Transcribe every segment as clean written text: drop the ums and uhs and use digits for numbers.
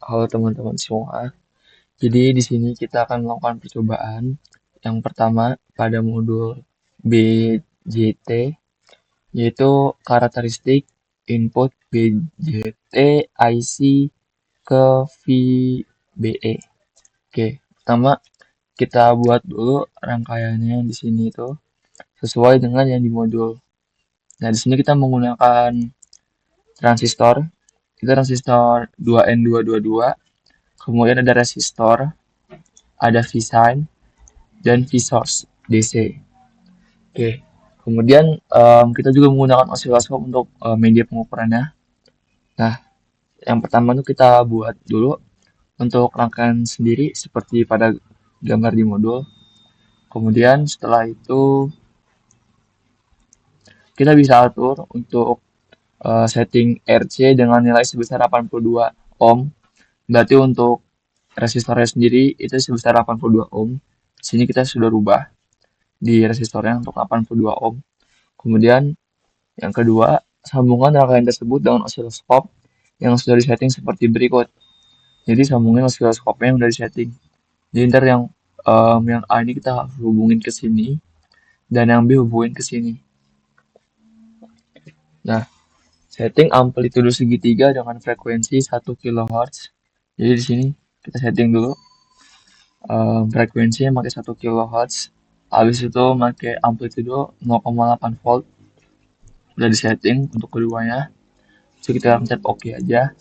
Halo teman-teman semua. Jadi di sini kita akan melakukan percobaan. Yang pertama pada modul BJT yaitu karakteristik input BJT IC ke VBE. Oke, pertama kita buat dulu rangkaiannya di sini itu sesuai dengan yang di modul. Nah, di sini kita menggunakan transistor. Itu transistor 2N222. Kemudian ada resistor, ada V-sign, dan V-source DC. Oke. Kemudian kita juga menggunakan osiloskop untuk media pengukurannya. Nah, yang pertama itu kita buat dulu untuk rangkaian sendiri seperti pada gambar di modul. Kemudian setelah itu kita bisa atur untuk setting RC dengan nilai sebesar 82 ohm. Berarti untuk resistornya sendiri itu sebesar 82 ohm. Di sini kita sudah rubah di resistornya untuk 82 ohm. Kemudian yang kedua, sambungan rangkaian tersebut dengan osiloskop yang sudah disetting seperti berikut. Jadi sambungin osiloskopnya yang sudah disetting. Jadi ntar yang A ini kita hubungin ke sini dan yang B hubungin ke sini. Nah, setting amplitudo segitiga dengan frekuensi 1 kHz. Jadi di sini kita setting dulu frekuensinya pakai 1 kHz. Habis itu pakai amplitudo 0,8 volt. Udah disetting untuk keduanya. So kita pencet OK aja.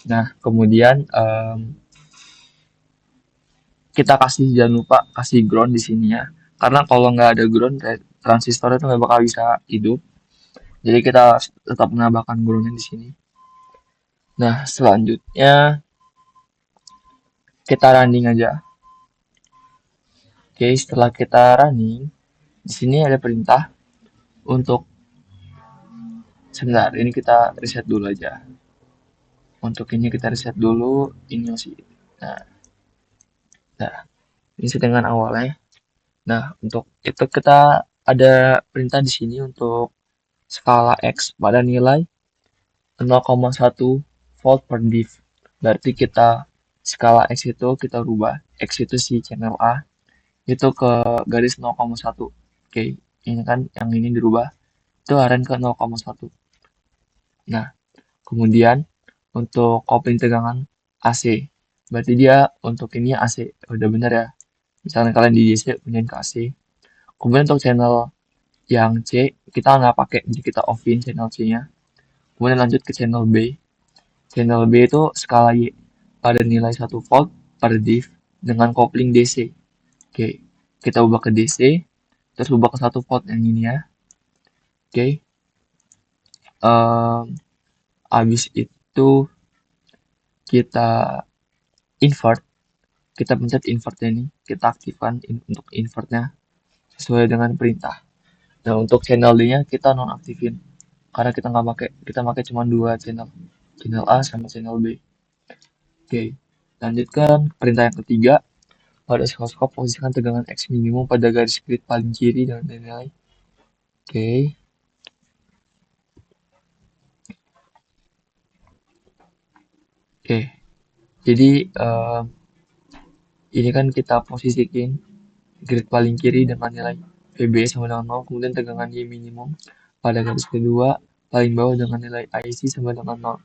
Nah, kemudian kita kasih, jangan lupa kasih ground di sini ya. Karena kalau nggak ada ground, transistor itu nggak bakal bisa hidup. Jadi kita tetap menambahkan groundnya di sini. Nah, selanjutnya kita running aja. Oke, setelah kita running, di sini ada perintah untuk sebentar. Ini kita reset dulu aja. Untuk ini kita reset dulu. Ini masih. Nah, nah ini settingan awalnya. Nah, untuk itu kita ada perintah di sini untuk skala X pada nilai 0,1 volt per div. Berarti kita skala X itu kita rubah. X itu si channel A itu ke garis 0,1. Oke, ini kan yang ini dirubah. Itu aren ke 0,1. Nah, kemudian untuk kopling tegangan AC. Berarti dia untuk ini AC. Udah bener ya. Misalnya kalian di DC punya ke AC. Kemudian untuk channel yang C, kita nggak pakai, jadi kita offin channel C-nya. Kemudian lanjut ke channel B. Channel B itu skala Y pada nilai 1 volt per div dengan kopling DC. Oke, kita ubah ke DC, terus ubah ke 1 volt yang ini ya. Oke, habis itu kita invert, kita pencet invertnya ini, kita aktifkan untuk invertnya sesuai dengan perintah. Nah, untuk channel D-nya kita nonaktifin karena kita pakai cuma dua channel, channel A sama channel B. Oke, lanjutkan perintah yang ketiga. Pada osiloskop, posisikan tegangan X minimum pada garis grid paling kiri dengan nilai. Oke. Oke. Jadi ini kan kita posisikan grid paling kiri dengan nilai VB sama dengan 0, kemudian tegangan Y minimum pada garis kedua paling bawah dengan nilai IC sama dengan 0.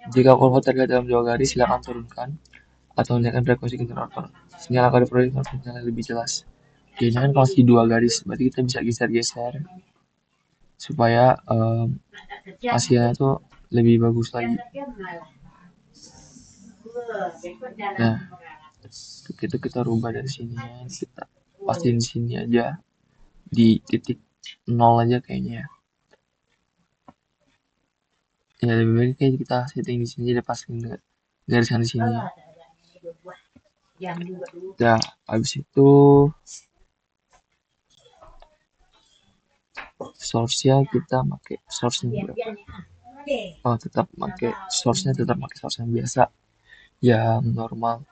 Jika kurva terlihat dalam dua garis, silakan turunkan atau naikkan frekuensi generator. Sinyal akan diperoleh sinyal lebih jelas. Oke, ini kan masih dua garis, berarti kita bisa geser-geser supaya hasilnya tuh lebih bagus lagi. Nah, itu kita rubah dari sini ya. Kita pastiin di sini aja di titik 0 aja kayaknya ya. Ya lebih baik kayak kita setting di sini aja pastiin garisan di sini ya. Ya, habis itu source-nya kita pakai source-nya berapa? Oh, tetap pakai source-nya tetap pakai source yang biasa yang normal.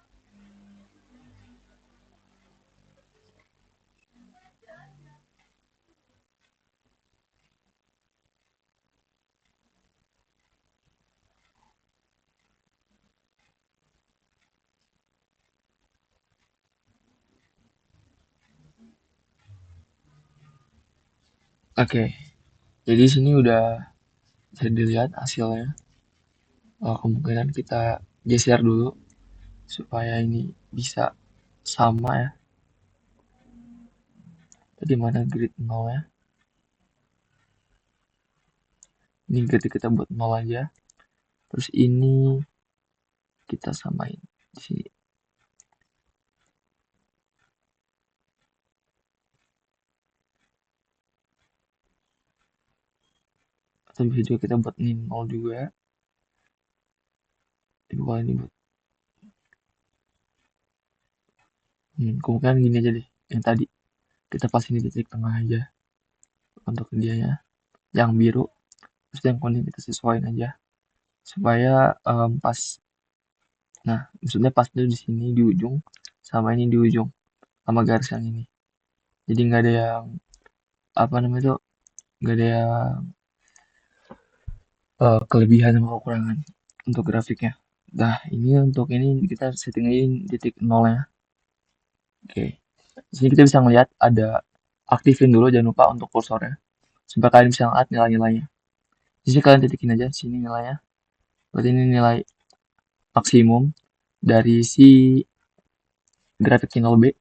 Oke, jadi sini udah bisa dilihat hasilnya. Kemungkinan kita geser dulu supaya ini bisa sama ya. Di mana grid 0 ya? Ini grid kita buat 0 aja. Terus ini kita samain di sini. Atau bisa juga kita buat ini 0 juga. Kalau ini buat kemungkinan gini aja deh. Yang tadi kita pas ini titik tengah aja untuk dia ya. Yang biru terus yang kuning kita sesuaiin aja supaya pas. Nah, maksudnya pas itu di sini di ujung sama ini di ujung sama garis yang ini. Jadi nggak ada yang apa namanya itu, nggak ada yang kelebihan sama kekurangan untuk grafiknya. Nah, ini untuk ini kita settingin titik nol ya. Oke. Di sini kita bisa ngelihat ada aktifin dulu jangan lupa untuk kursornya supaya kalian bisa ngeliat nilai-nilainya. Di sini kalian titikin aja sini nilainya. Berarti ini nilai maksimum dari si grafik channel B.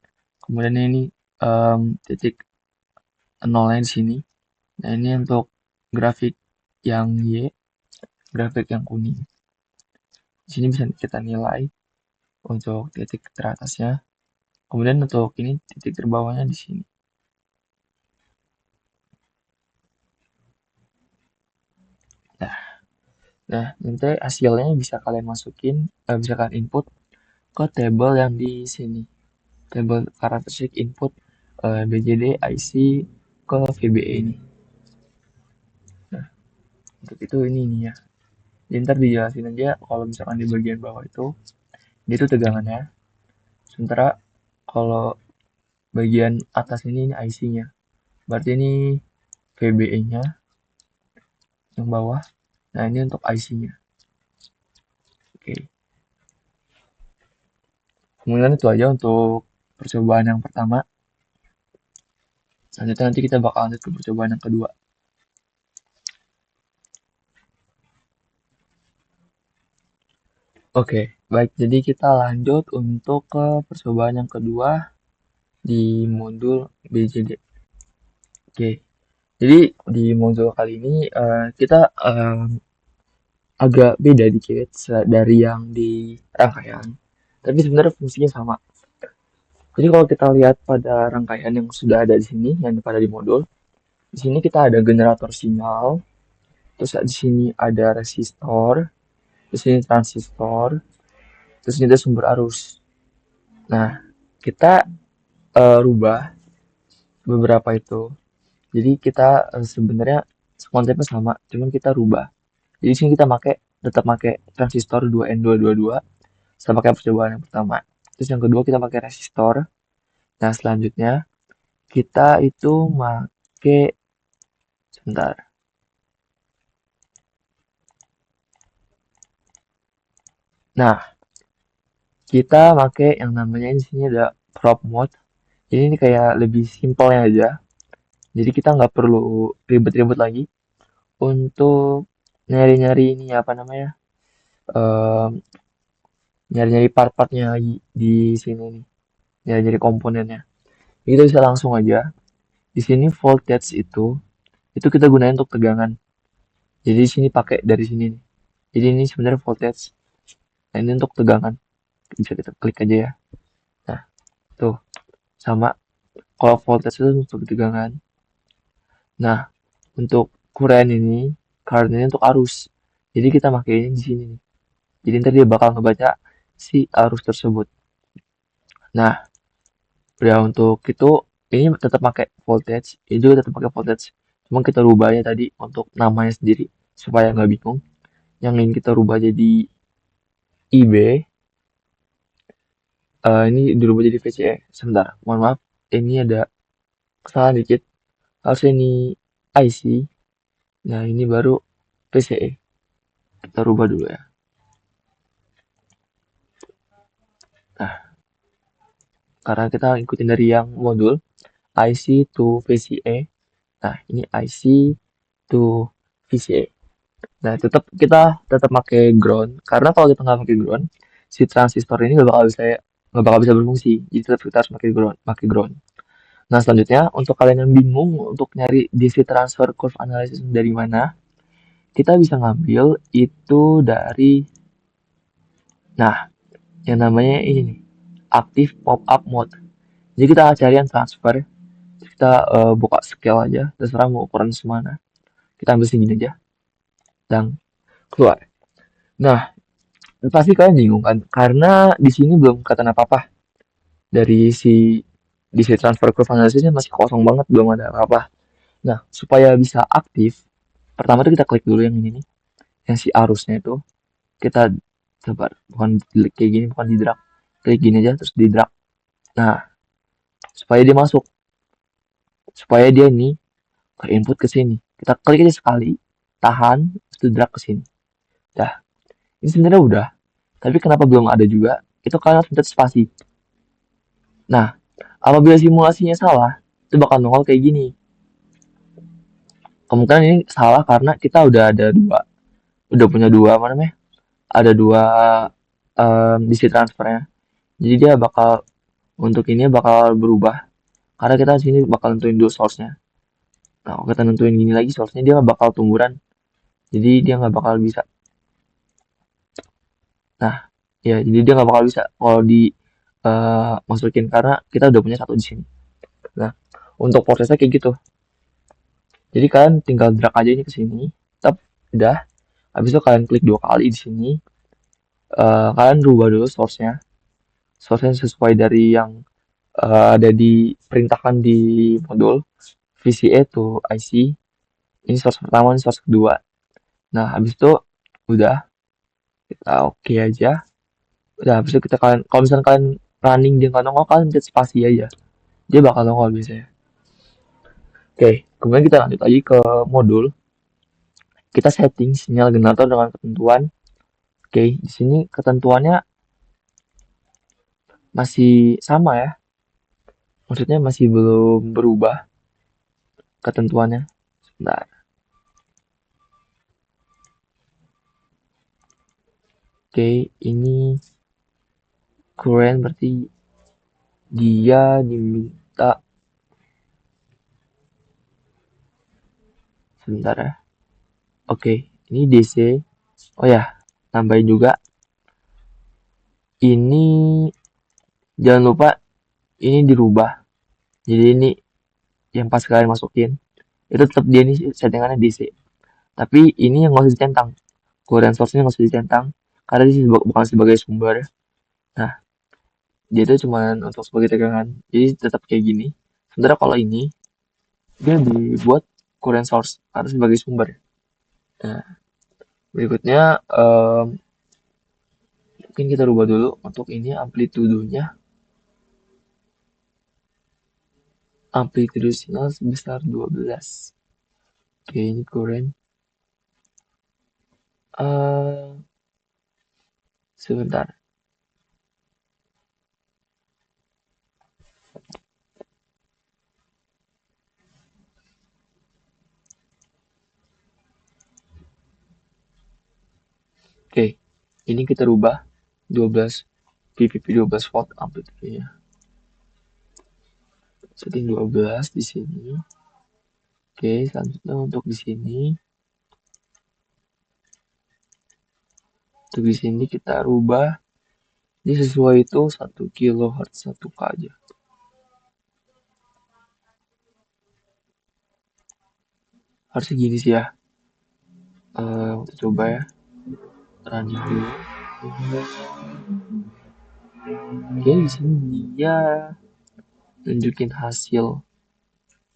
Kemudian ini titik nolnya di sini. Nah, ini untuk grafik yang Y, grafik yang kuning. Di sini bisa kita nilai untuk titik teratasnya. Kemudian untuk ini titik terbawahnya di sini. Nah, nanti hasilnya bisa kalian masukin, bisa kalian input ke table yang di sini. Table characteristic input BJD IC ke VBE ini. Nah, untuk itu ini nih ya. Jadi ntar dijelasin aja kalau misalkan di bagian bawah itu dia itu tegangannya. Sementara kalau bagian atas ini IC-nya. Berarti ini VBE-nya yang bawah. Nah, ini untuk IC-nya. Oke. Kemudian itu aja untuk percobaan yang pertama. Selanjutnya nanti kita bakal lanjut ke percobaan yang kedua. Oke, baik. Jadi kita lanjut untuk ke percobaan yang kedua di modul BJD. Oke, jadi di modul kali ini kita agak beda dikit dari yang di rangkaian. Tapi sebenarnya fungsinya sama. Jadi kalau kita lihat pada rangkaian yang sudah ada di sini, yang pada di modul, di sini kita ada generator sinyal, terus di sini ada resistor, di sini transistor, terus ini ada sumber arus. Nah, kita rubah beberapa itu. Jadi kita sebenarnya konsepnya sama, cuman kita rubah. Jadi sini kita tetap pakai transistor 2N222 sama kayak percobaan yang pertama. Terus yang kedua kita pakai resistor. Nah, selanjutnya kita itu pakai sebentar. Nah, kita pakai yang namanya di sini ada prop mode. Jadi ini kayak lebih simpelnya aja. Jadi kita nggak perlu ribet-ribet lagi untuk nyari-nyari ini apa namanya, em, nyari-nyari part-partnya lagi di sini nih, nyari-nyari komponennya. Kita bisa langsung aja. Di sini voltage itu kita gunain untuk tegangan. Jadi di sini pakai dari sini nih. Jadi ini sebenarnya voltage. Nah, ini untuk tegangan. Bisa kita klik aja ya. Nah, tuh sama. Kalau voltage itu untuk tegangan. Nah, untuk current ini untuk arus. Jadi kita pakai ini di sini nih. Jadi ntar dia bakal ngebaca si arus tersebut. Nah, udah untuk itu ini tetap pakai voltage, ini juga tetap pakai voltage. Cuma kita rubahnya tadi untuk namanya sendiri supaya nggak bingung. Yang ingin kita rubah jadi IB, ini dirubah jadi VCE. Sebentar, mohon maaf, ini ada kesalahan dikit. Harusnya ini IC. Nah, ini baru VCE. Kita rubah dulu ya. Nah, karena kita ikutin dari yang modul IC to VCE. Nah, ini IC to VCA. Nah, kita tetap pakai ground karena kalau kita nggak pakai ground, si transistor ini nggak bakal bisa berfungsi. Jadi tetap kita harus pakai ground. Nah, selanjutnya untuk kalian yang bingung untuk nyari DC transfer curve analysis dari mana, kita bisa ngambil itu dari, nah, yang namanya ini nih, active pop-up mode. Jadi kita cari yang transfer, kita buka scale aja, terserah mau ukuran semana. Kita ambil segini aja, dan keluar. Nah, pasti kalian bingung kan? Karena di sini belum kelihatan apa-apa dari si DC transfer curve analysisnya masih kosong banget, belum ada apa-apa. Nah, supaya bisa aktif, pertama tuh kita klik dulu yang ini nih, yang si arusnya itu kita sebar, bukan kayak gini, bukan di drag, klik gini aja terus di drag. Nah, supaya dia masuk, supaya dia nih ke input ke sini, kita klik aja sekali, tahan, terus drag ke sini. Dah, ini sebenarnya udah, tapi kenapa belum ada juga? Itu karena pencet spasi. Nah, apabila simulasinya salah, itu bakal nongol kayak gini. Kemungkinan ini salah karena kita udah punya dua apa namanya? Ada dua DC transfernya. Jadi dia untuk ini bakal berubah karena kita sini bakal nentuin dulu source-nya. Nah, kalau kita nentuin gini lagi source-nya, dia bakal tumburan. Jadi dia nggak bakal bisa. Nah, ya jadi dia nggak bakal bisa kalau di masukin karena kita udah punya satu di sini. Nah, untuk prosesnya kayak gitu. Jadi kalian tinggal drag aja ini ke sini. Tap, udah. Habis itu kalian klik dua kali di sini. Kalian rubah dulu source-nya. Source-nya sesuai dari yang ada diperintahkan di modul VCA to IC. Ini source pertama, ini source kedua. Nah, habis itu udah kita oke aja. Udah, habis itu kalau misalnya kalian running dia nggak nongol, kalian pencet spasi aja. Dia bakal nongol biasanya. Oke, kemudian kita lanjut lagi ke modul. Kita setting sinyal generator dengan ketentuan. Oke, di sini ketentuannya masih sama ya. Maksudnya masih belum berubah ketentuannya. Sebentar. Oke, ini current berarti dia diminta, sebentar ya. Oke, ini DC. Oh ya, tambahin juga. Ini jangan lupa ini dirubah. Jadi ini yang pas kalian masukin itu tetap dia ini settingannya DC. Tapi ini yang nggak usah dicentang. Current source-nya nggak usah dicentang karena ini bukan sebagai sumber. Nah, dia itu cuma untuk sebagai tegangan. Jadi tetap kayak gini. Sementara kalau ini dia dibuat current source atau sebagai sumber. Nah, berikutnya mungkin kita rubah dulu untuk ini amplitudonya. Amplitudo sinyal sebesar 12. Oke, ini current. Sebentar. Oke, ini kita rubah 12 PVP 12 volt amplitudonya. Setting 12 di sini. Oke, selanjutnya untuk di sini. Untuk di sini kita rubah. Ini sesuai itu 1 kHz 1K aja. Harusnya gini sih ya. Kita coba ya. Running dulu. Oke, di sini dia nunjukin hasil.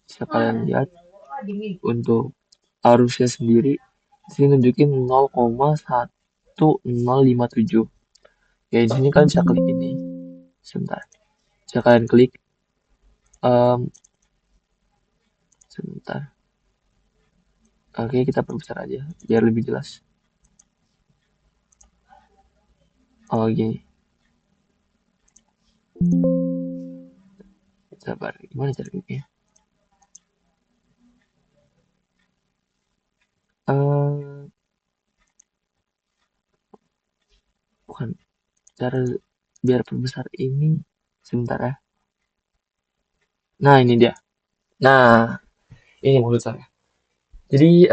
Bisa kalian lihat untuk arusnya sendiri. Di sini nunjukin 0,1057. Ya, di sini kalian bisa klik ini. Sebentar. Bisa kalian klik. Sebentar. Oke, kita perbesar aja biar lebih jelas. Oh, gini. Sabar, gimana cara kliknya? bukan, cara biar perbesar ini sebentar ya. Nah, ini dia. Nah, ini menurut saya. Jadi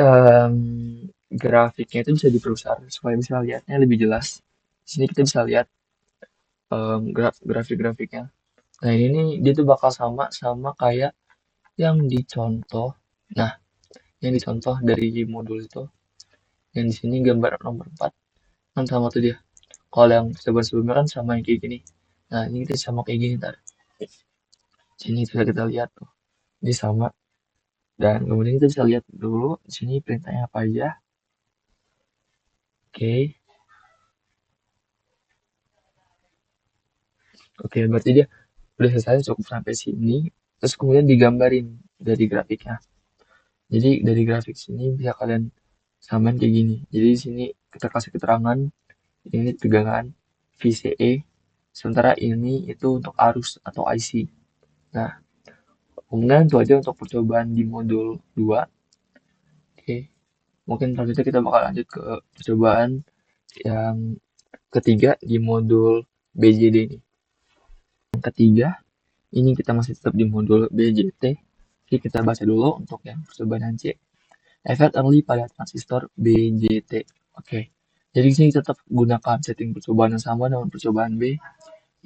grafiknya itu bisa diperbesar supaya bisa lihatnya lebih jelas. Di sini kita bisa lihat grafik-grafiknya. Nah, ini nih dia tuh bakal sama sama kayak yang dicontoh. Nah, yang dicontoh dari modul itu, yang di sini gambar nomor 4 kan sama tuh dia. Kalau yang sebelum-sebelumnya kan sama yang kayak gini. Nah, ini kita sama kayak gini ntar. Sini bisa kita lihat tuh. Ini sama. Dan kemudian kita bisa lihat dulu di sini perintahnya apa aja. Oke. Oke, berarti dia udah selesai cukup sampai sini. Terus kemudian digambarin dari grafiknya. Jadi dari grafik sini bisa kalian samain kayak gini. Jadi di sini kita kasih keterangan ini tegangan VCE, sementara ini itu untuk arus atau IC. Nah, kemudian itu aja untuk percobaan di modul 2. Oke, mungkin selanjutnya kita bakal lanjut ke percobaan yang ketiga di modul BJD ini. Yang ketiga, ini kita masih tetap di modul BJT. Jadi kita baca dulu untuk yang percobaan C. Efek early pada transistor BJT. Oke. Jadi sini tetap gunakan setting percobaan yang sama dengan percobaan B.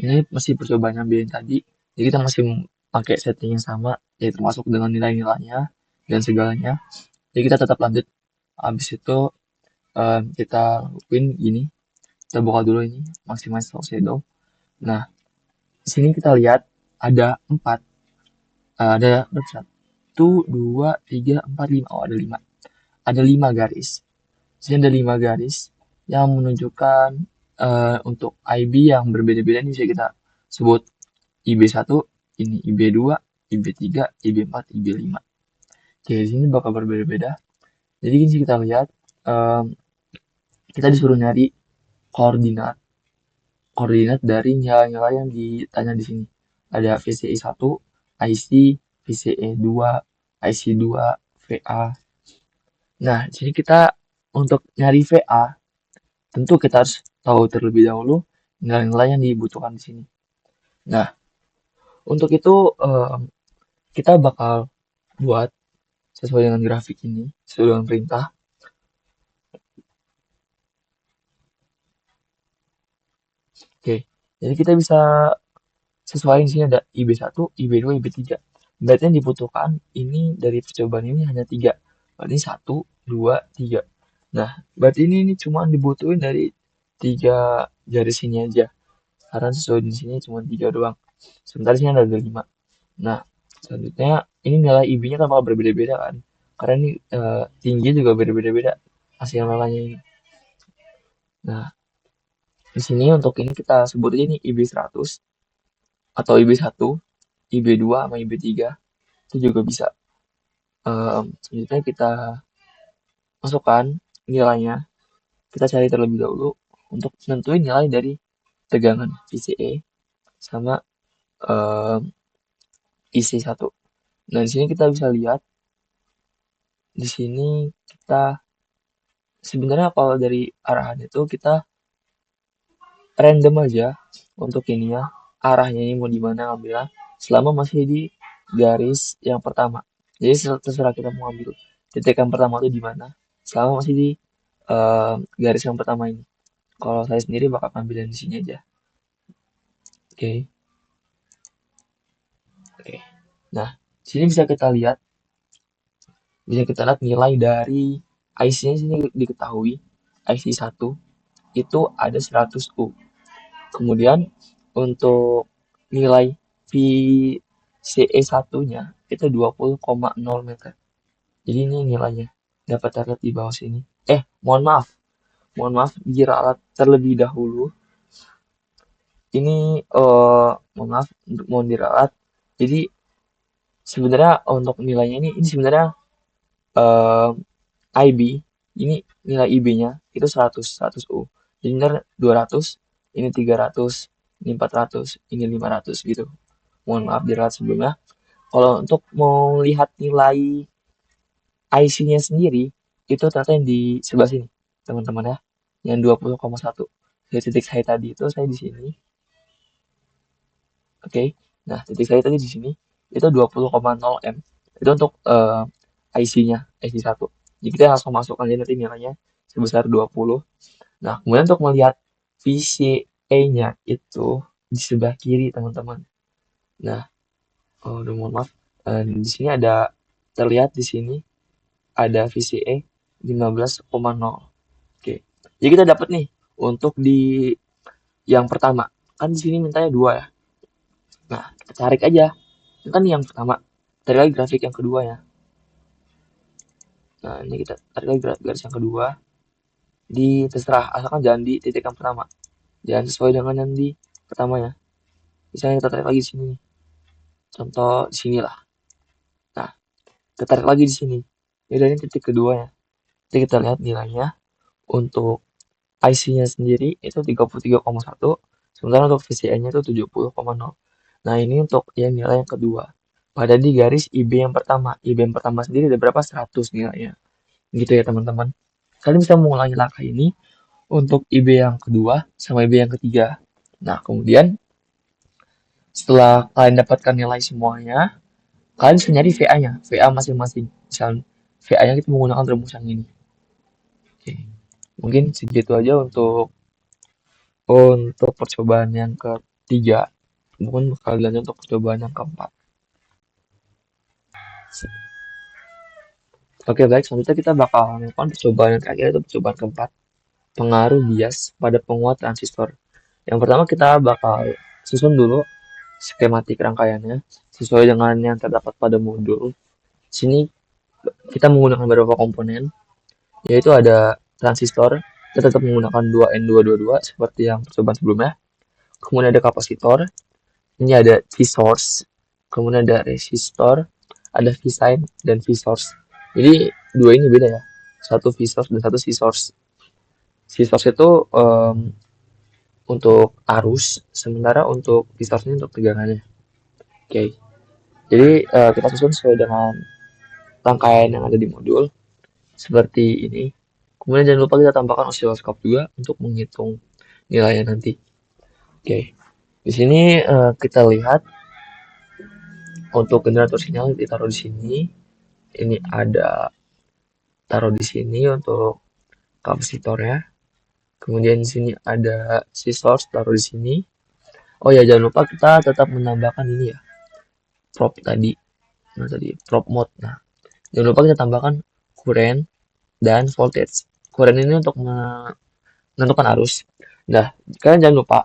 Ini masih percobaan yang B yang tadi. Jadi kita masih pakai setting yang sama, ya termasuk dengan nilai-nilainya dan segalanya. Jadi kita tetap lanjut. Habis itu kita lakuin gini. Kita buka dulu ini, maximize shadow. Nah, di sini kita lihat ada 4. Ada berapa? 1, 2, 3, 4, 5. Oh, ada 5. Ada 5 garis. Di sini ada 5 garis yang menunjukkan untuk IB yang berbeda-beda ini bisa kita sebut IB1, ini IB2, IB3, IB4, IB5. Oke, di sini bakal berbeda-beda. Jadi ini kita lihat kita disuruh nyari koordinat koordinat dari nilai-nilai yang ditanya di sini. Ada VCE 1, IC, VCE 2, IC 2, VA. Nah, di sini kita untuk nyari VA, tentu kita harus tahu terlebih dahulu nilai-nilai yang dibutuhkan di sini. Nah, untuk itu kita bakal buat sesuai dengan grafik ini, sesuai dengan perintah. Oke, jadi kita bisa sesuai di sini ada IB1, IB2, IB3. Berarti yang dibutuhkan ini dari percobaan ini hanya 3. Berarti 1, 2, 3. Nah, berarti ini cuma dibutuhin dari 3 garis ini aja. Karena sesuai di sini cuma 3 doang. Sementara di sini ada 5. Nah, selanjutnya ini nilai IB-nya kan bakal berbeda-beda kan. Karena ini tinggi juga berbeda-beda hasil nilainya ini. Nah, di sini untuk ini kita sebut aja nih IB 100 atau IB 1, IB 2 sama IB 3 itu juga bisa. Selanjutnya kita masukkan nilainya. Kita cari terlebih dahulu untuk nentuin nilai dari tegangan VCE sama IC1. Nah, di sini kita bisa lihat di sini kita sebenarnya kalau dari arahan itu kita random aja untuk ini ya, arahnya ini mau di mana ngambilnya selama masih di garis yang pertama. Jadi terserah kita mau ambil titik yang pertama itu di mana selama masih di garis yang pertama ini. Kalau saya sendiri bakal ambil di sini aja. Oke. Oke. Nah, sini bisa kita lihat nilai dari IC-nya sini diketahui. IC 1 itu ada 100 U. Kemudian untuk nilai VCE 1-nya itu 20,0 meter. Jadi ini nilainya. Dapat terlihat di bawah sini. Mohon maaf. Mohon maaf, diralat terlebih dahulu. Ini mohon maaf untuk mohon diralat. Jadi sebenarnya untuk nilainya ini sebenarnya IB ini nilai IB-nya itu 100 U. Jadi ini 200, ini 300, ini 400, ini 500 gitu. Mohon maaf diralat sebelumnya. Kalau untuk mau lihat nilai IC-nya sendiri itu ternyata yang di sebelah sini, teman-teman ya. Yang 20,1. Dari titik saya tadi itu saya di sini. Oke. Nah, titik saya tadi di sini itu 20,0 M. Itu untuk IC-nya, IC1. Jadi kita langsung masukkan aja nanti nilainya sebesar 20. Nah, kemudian untuk melihat VCA-nya itu di sebelah kiri, teman-teman. Nah, udah mohon maaf. Di sini ada terlihat di sini ada VCA 15,0. Oke. Jadi kita dapat nih untuk di yang pertama. Kan di sini mintanya 2 ya. Nah, kita tarik aja. Ini kan yang pertama. Tarik lagi grafik yang kedua ya. Nah, ini kita tarik lagi garis yang kedua. Di terserah, asalkan jangan di titik yang pertama. Jangan sesuai dengan yang di pertama ya. Misalnya kita tarik lagi di sini. Contoh di sini lah. Nah, kita tarik lagi di sini. Ini titik kedua ya. Jadi kita lihat nilainya untuk IC-nya sendiri itu 33,1, sementara untuk VCA-nya itu 70,0. Nah, ini untuk yang nilai yang kedua. Pada di garis IB yang pertama. IB yang pertama sendiri ada berapa? 100 nilainya. Gitu ya, teman-teman. Kalian bisa mengulangi langkah ini untuk IB yang kedua sama IB yang ketiga. Nah, kemudian setelah kalian dapatkan nilai semuanya, kalian bisa nyari VA-nya, VA masing-masing. Misalnya VA-nya kita menggunakan rumus yang ini. Oke. Mungkin segitu aja untuk percobaan yang ketiga. Mungkin bakal dilanjut untuk percobaan yang keempat. Oke, baik. Selanjutnya kita bakal melakukan percobaan yang terakhir, itu percobaan keempat. Pengaruh bias pada penguat transistor. Yang pertama kita bakal susun dulu skematik rangkaiannya sesuai dengan yang terdapat pada modul. Sini kita menggunakan beberapa komponen, yaitu ada transistor. Kita tetap menggunakan 2N222 seperti yang percobaan sebelumnya. Kemudian ada kapasitor. Ini ada V-source, kemudian ada resistor, ada V-sine, dan V-source. Jadi dua ini beda ya. Satu V-source dan satu C-source. C-source itu untuk arus, sementara untuk V-source ini untuk tegangannya. Oke. Jadi kita susun sesuai dengan rangkaian yang ada di modul. Seperti ini. Kemudian jangan lupa kita tambahkan osiloskop juga untuk menghitung nilainya nanti. Oke. Di sini kita lihat untuk generator sinyal ditaruh di sini. Ini ada taruh di sini untuk kapasitornya. Kemudian di sini ada si source taruh di sini. Oh ya, jangan lupa kita tetap menambahkan ini ya, prop tadi. Nah, tadi prop mode. Nah, jangan lupa kita tambahkan current dan voltage. Current ini untuk menentukan arus. Nah, kalian jangan lupa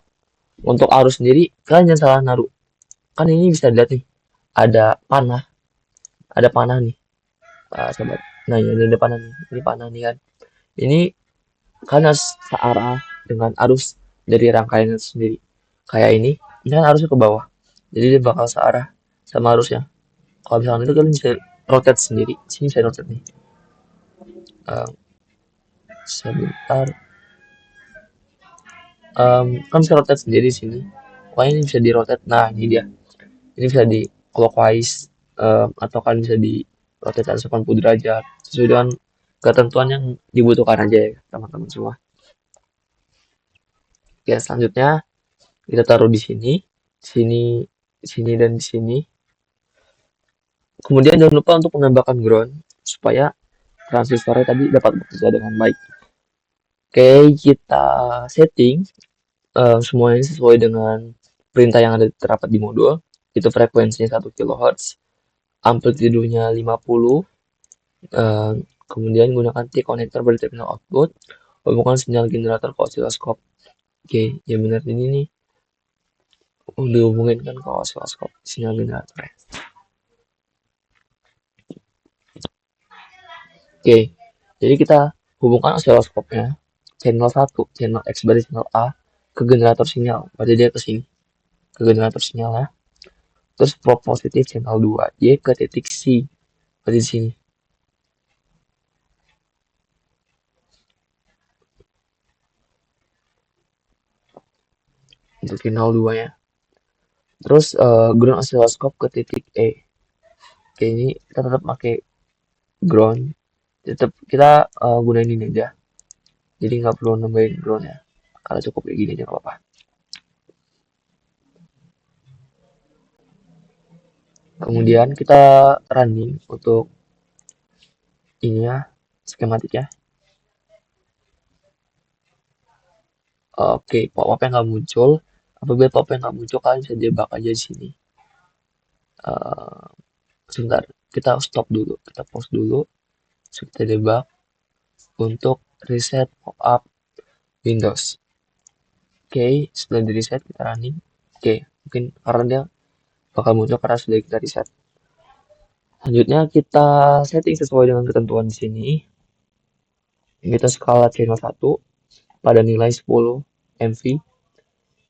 untuk arus sendiri kalian jangan salah naruh. Kan ini bisa dilihat nih, ada panah nih, sobat. Nah, ya ada panah nih, ini panah nih kan. Ini karena searah dengan arus dari rangkaian itu sendiri. Kayak ini kan arusnya ke bawah. Jadi dia bakal searah sama arusnya. Kalau misalnya itu kalian bisa rotate sendiri. Sini saya rotate nih. Sebentar. Kan bisa rotate sendiri di sini. Pokoknya ini bisa di rotate. Nah, ini dia. Ini bisa di clockwise atau kan bisa di rotate 180 derajat sesuai dengan ketentuan yang dibutuhkan aja ya, teman-teman semua. Oke, selanjutnya kita taruh di sini, sini, sini dan di sini. Kemudian jangan lupa untuk menambahkan ground supaya transistornya tadi dapat bekerja dengan baik. Oke, kita setting semuanya sesuai dengan perintah yang ada terdapat di modul. Itu frekuensinya 1 kHz, amplitudenya 50, kemudian gunakan T-connector pada terminal output, hubungkan sinyal generator ke osiloskop. Oke, ya benar ini nih dihubungin kan ke osiloskop sinyal generatornya. Oke, jadi kita hubungkan osiloskopnya channel 1, channel X berarti channel A ke generator sinyal. Berarti dia ke sini, ke generator sinyalnya. Terus probe positif channel 2, Y ke titik C. Berarti di sini. Untuk channel 2 ya. Terus ground osiloskop ke titik E. Oke, ini kita tetap pakai ground. Tetap kita gunain ini aja. Jadi nggak perlu nambahin ground ya. Kalau cukup kayak gini aja nggak apa-apa. Kemudian kita running untuk ini ya, skematik ya. Oke, pop-up-nya nggak muncul. Apabila pop-up nggak muncul, kalian bisa debug aja di sini. Eh, Sebentar, kita stop dulu, kita pause dulu. So, kita debug untuk reset pop-up Windows. Oke, setelah di reset kita running. Oke, mungkin karena dia bakal muncul karena sudah kita reset. Selanjutnya kita setting sesuai dengan ketentuan di sini. Kita skala channel 1 pada nilai 10 MV.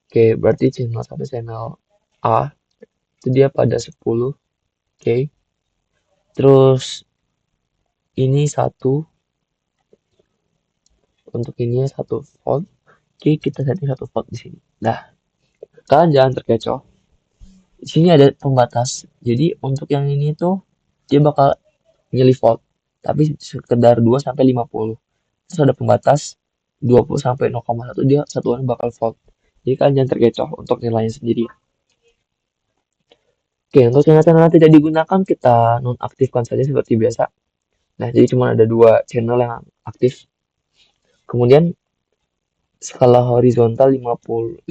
Oke, berarti channel 1 channel A itu dia pada 10. Oke. Terus ini satu, untuk ini satu volt. Oke, kita setting satu volt di sini. Nah, kalian jangan terkecoh. Di sini ada pembatas. Jadi untuk yang ini tuh dia bakal milih volt, tapi sekedar 2 sampai 50. Terus ada pembatas 20 sampai 0,1 dia satuan bakal volt. Jadi kalian jangan terkecoh untuk nilainya sendiri. Oke, untuk channel-channel yang tidak digunakan kita nonaktifkan saja seperti biasa. Nah, jadi cuma ada 2 channel yang aktif. Kemudian skala horizontal 500.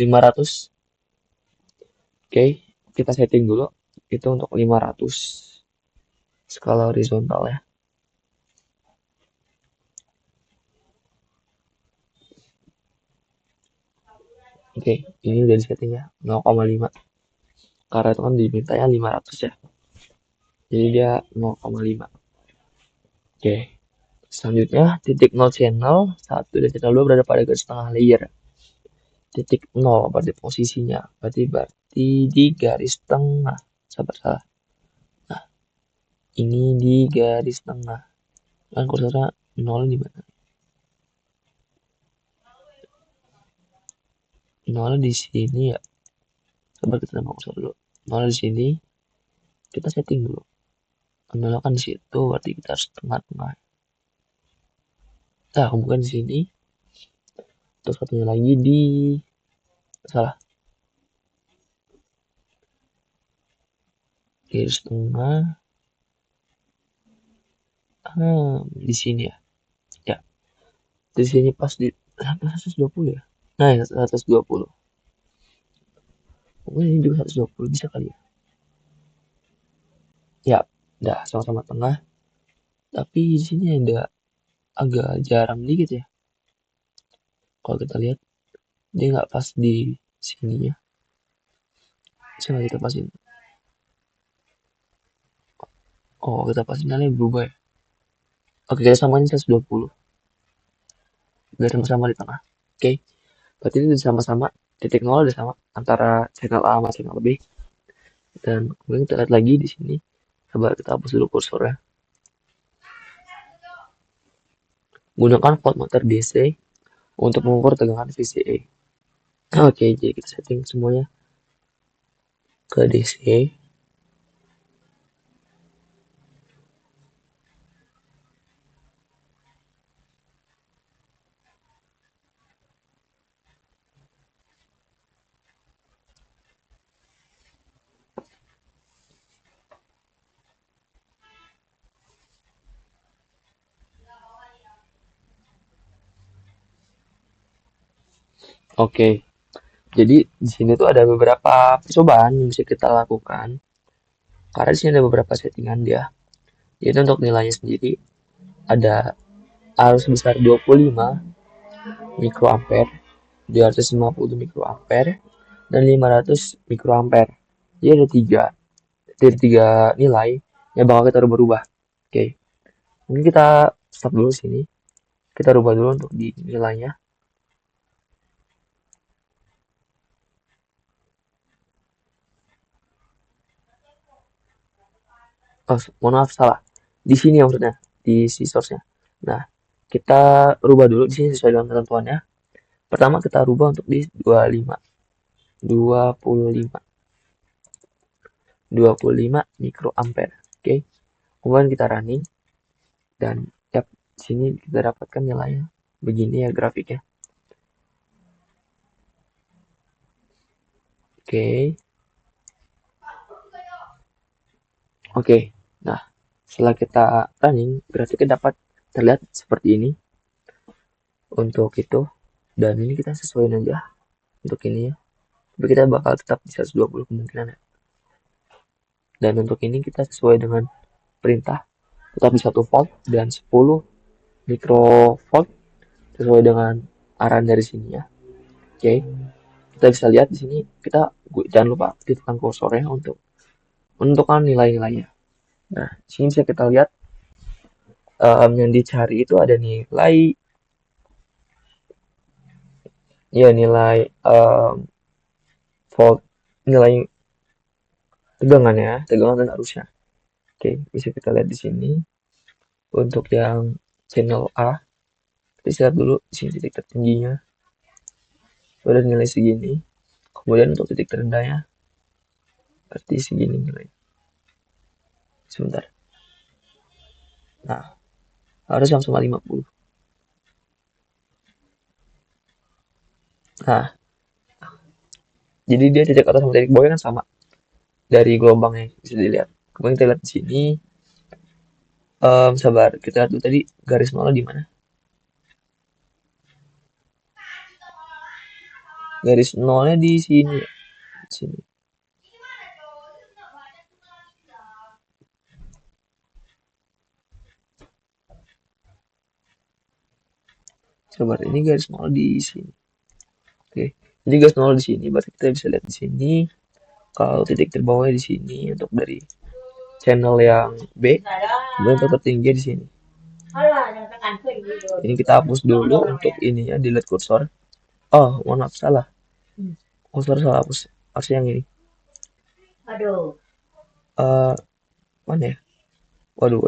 Oke, kita setting dulu itu untuk 500 skala horizontal ya. Oke, ini udah di setting ya 0,5 karena itu kan dimintanya 500 ya, jadi dia 0,5. Oke, selanjutnya titik 0 channel 1 dan channel 2 berada pada garis tengah layer. Titik 0 berarti posisinya berarti di garis tengah, sabar. Nah, ini di garis tengah kan kursornya 0 di mana? 0 di sini ya. Coba kita tambah kursor dulu. 0 di sini. Kita setting dulu. 0 kan di situ, berarti kita harus tengah-tengah. Nah, kemudian di sini. Terus satunya lagi di salah. Garis tengah. Di sini ya. Ya, di sini pas di 120 ya. Nah, ya 120. Pokoknya ini juga 120 bisa kali ya. Ya, udah sama-sama tengah. Tapi di sini ada agak jarang dikit ya. Kalau kita lihat dia nggak pas di sini ya. Coba kita pasin. Oh, kita pasin nilai berubah ya. Oke, kita samain 120. Biar sama-sama di tengah. Oke, berarti ini sama-sama titik nol udah sama antara channel A sama channel B. Dan kemudian kita lihat lagi di sini. Coba kita hapus dulu kursornya. Gunakan voltmeter DC untuk mengukur tegangan VCA. Oke, jadi kita setting semuanya ke DC. Oke, jadi di sini tuh ada beberapa percobaan yang bisa kita lakukan. Karena di sini ada beberapa settingan dia. Yaitu untuk nilainya sendiri ada arus besar 25 mikroampere, 250 mikroampere, dan 500 mikroampere. Jadi ada tiga nilai yang bakal kita rubah-rubah. Oke, mungkin kita stop dulu sini. Kita rubah dulu untuk di nilainya. Oh, mohon maaf salah. Di sini ya maksudnya, di si source-nya. Nah, kita rubah dulu di sini sesuai dengan ketentuannya. Pertama kita rubah untuk di 25. 25. 25 mikroampere. Oke. Kemudian kita running dan ya sini kita dapatkan nilainya begini ya grafiknya. Oke. Oke. Nah, setelah kita running, berarti kita dapat terlihat seperti ini untuk itu. Dan ini kita sesuaiin aja untuk ini ya. Tapi kita bakal tetap di 120 kemungkinan ya. Dan untuk ini kita sesuai dengan perintah tetap di 1 volt dan 10 microvolt sesuai dengan arahan dari sini ya. Oke. Kita bisa lihat di sini jangan lupa aktifkan kursornya untuk menentukan nilai-nilainya. Nah, di sini bisa kita lihat yang dicari itu ada nilai volt, nilai tegangan dan arusnya. Oke, bisa kita lihat di sini untuk yang channel A. Kita lihat dulu di sini titik tertingginya ada nilai segini. Kemudian untuk titik terendahnya berarti segini nilai. Sebentar. Nah, harus sama 50. Nah, jadi dia titik atas sama titik bawahnya kan sama dari gelombangnya bisa dilihat. Kemudian kita lihat di sini. Sabar, kita lihat dulu tadi garis nol di mana? Garis nolnya di sini. Di sini. Sabar, ini garis nol di sini. Oke, jadi garis nol di sini, berarti kita bisa lihat di sini. Kalau titik terbawah di sini untuk dari channel yang B, kemudian untuk tertinggi di sini. Ini kita hapus dulu untuk ininya, delete kursor. Oh, mohon maaf, salah. Kursor salah hapus. Harus yang ini. Aduh. Mana ya? Waduh.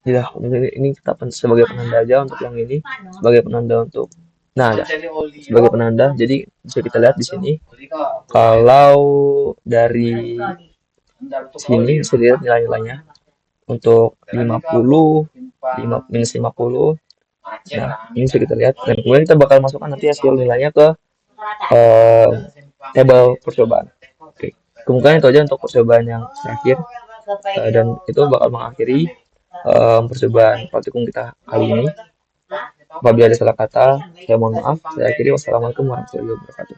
Ya, ini kita sebagai penanda aja untuk yang ini, sebagai penanda untuk. Nah, ada sebagai penanda. Jadi bisa kita lihat di sini. Kalau dari sini bisa dilihat nilai-nilainya untuk 50, minus 50. Nah, ini bisa kita lihat. Dan kemudian kita bakal masukkan nanti hasil nilainya ke tabel percobaan. Oke, kemungkinan itu aja untuk percobaan yang terakhir. Dan itu bakal mengakhiri percobaan praktikum kita kali ini. Apabila ada salah kata, saya mohon maaf. Saya akhiri. Wassalamualaikum warahmatullahi wabarakatuh.